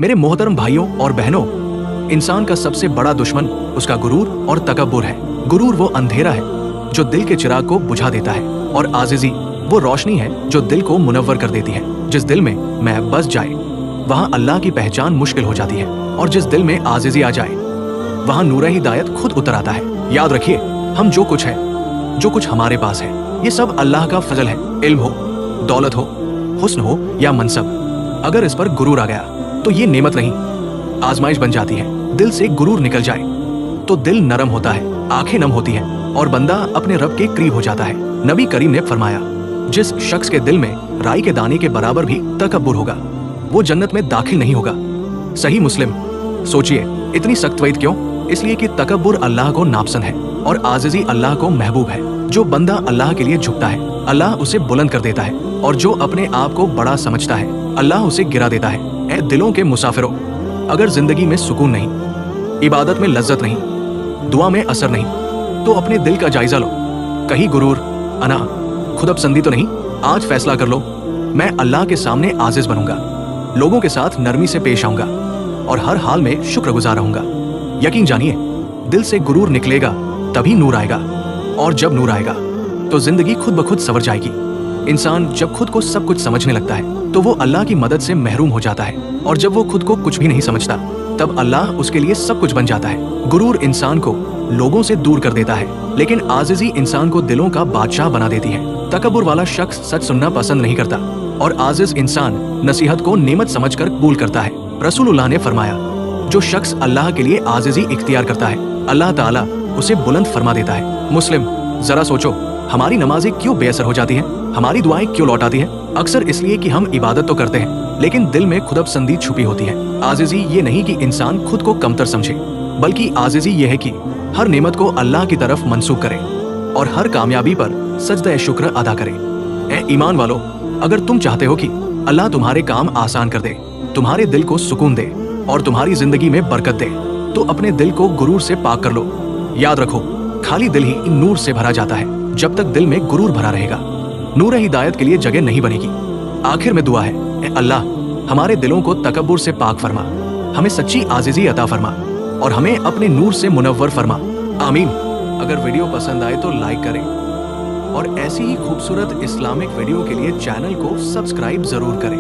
मेरे मोहतरम भाइयों और बहनों, इंसान का सबसे बड़ा दुश्मन उसका गुरूर और तकब्बुर है। गुरूर वो अंधेरा है जो दिल के चिराग को बुझा देता है, और आजिज़ी वो रोशनी है जो दिल को मुनव्वर कर देती है। जिस दिल में महब बस जाए वहाँ अल्लाह की पहचान मुश्किल हो जाती है, और जिस दिल में आजिज़ी आ जाए वहाँ नूर हिदायत खुद उतर आता है। याद रखिए, हम जो कुछ है, जो कुछ हमारे पास है, ये सब अल्लाह का फजल है। इल्म हो, दौलत हो, हुस्न हो या मनसब, अगर इस पर गुरूर आ गया तो ये नेमत नहीं, आजमाइश बन जाती है। दिल से गुरूर निकल जाए तो दिल नरम होता है, आंखें नम होती हैं और बंदा अपने रब के करीब हो जाता है। नबी करीम ने फरमाया, जिस शख्स के दिल में राई के दाने के बराबर भी तकब्बुर होगा वो जन्नत में दाखिल नहीं होगा। सही मुस्लिम। सोचिए, इतनी सख्त वईद क्यों? इसलिए कि तकब्बुर अल्लाह को नापसंद है और आजिज़ी अल्लाह को महबूब है। जो बंदा अल्लाह के लिए झुकता है अल्लाह उसे बुलंद कर देता है, और जो अपने आप को बड़ा समझता है अल्लाह उसे गिरा देता है। ऐ दिलों के मुसाफिरों, अगर जिंदगी में सुकून नहीं, इबादत में लज्जत नहीं, दुआ में असर नहीं, तो अपने दिल का जायजा लो। कहीं गुरूर, अना, खुदपसंदी तो नहीं? आज फैसला कर लो, मैं अल्लाह के सामने आजिज बनूंगा, लोगों के साथ नरमी से पेश आऊंगा और हर हाल में शुक्रगुजार रहूंगा। यकीन जानिए, दिल से गुरूर निकलेगा तभी नूर आएगा, और जब नूर आएगा तो जिंदगी खुद ब खुद संवर जाएगी। इंसान जब खुद को सब कुछ समझने लगता है तो वो अल्लाह की मदद से महरूम हो जाता है, और जब वो खुद को कुछ भी नहीं समझता तब अल्लाह उसके लिए सब कुछ बन जाता है। गुरूर इंसान को लोगों से दूर कर देता है, लेकिन आजिज़ी इंसान को दिलों का बादशाह बना देती है। तकब्बुर वाला शख्स सच सुनना पसंद नहीं करता, और आजिज़ इंसान नसीहत को नेमत समझकर कबूल करता है। रसूलुल्लाह ने फरमाया, जो शख्स अल्लाह के लिए आजिज़ी इख्तियार करता है अल्लाह ताला उसे बुलंद फरमा देता है। मुस्लिम, जरा सोचो, हमारी नमाजें क्यों बेअसर हो जाती हैं? हमारी दुआएं क्यों लौट आती हैं? अक्सर इसलिए कि हम इबादत तो करते हैं लेकिन दिल में खुदपसंदी छुपी होती है। आजिज़ी ये नहीं कि इंसान खुद को कमतर समझे, बल्कि आजिज़ी ये है कि हर नेमत को अल्लाह की तरफ मंसूब करे और हर कामयाबी पर सजदा शुक्र अदा करे। ऐ ईमान वालो, अगर तुम चाहते हो कि अल्लाह तुम्हारे काम आसान कर दे, तुम्हारे दिल को सुकून दे और तुम्हारी जिंदगी में बरकत दे, तो अपने दिल को गुरूर से पाक कर लो। याद रखो, खाली दिल ही नूर से भरा जाता है। जब तक दिल में गुरूर भरा रहेगा नूर हिदायत के लिए जगह नहीं बनेगी। आखिर में दुआ है, ए अल्लाह, हमारे दिलों को तकब्बुर से पाक फरमा, हमें सच्ची आजिज़ी अता फरमा और हमें अपने नूर से मुनव्वर फरमा। आमीन। अगर वीडियो पसंद आए तो लाइक करें और ऐसी ही खूबसूरत इस्लामिक वीडियो के लिए चैनल को सब्सक्राइब जरूर करें।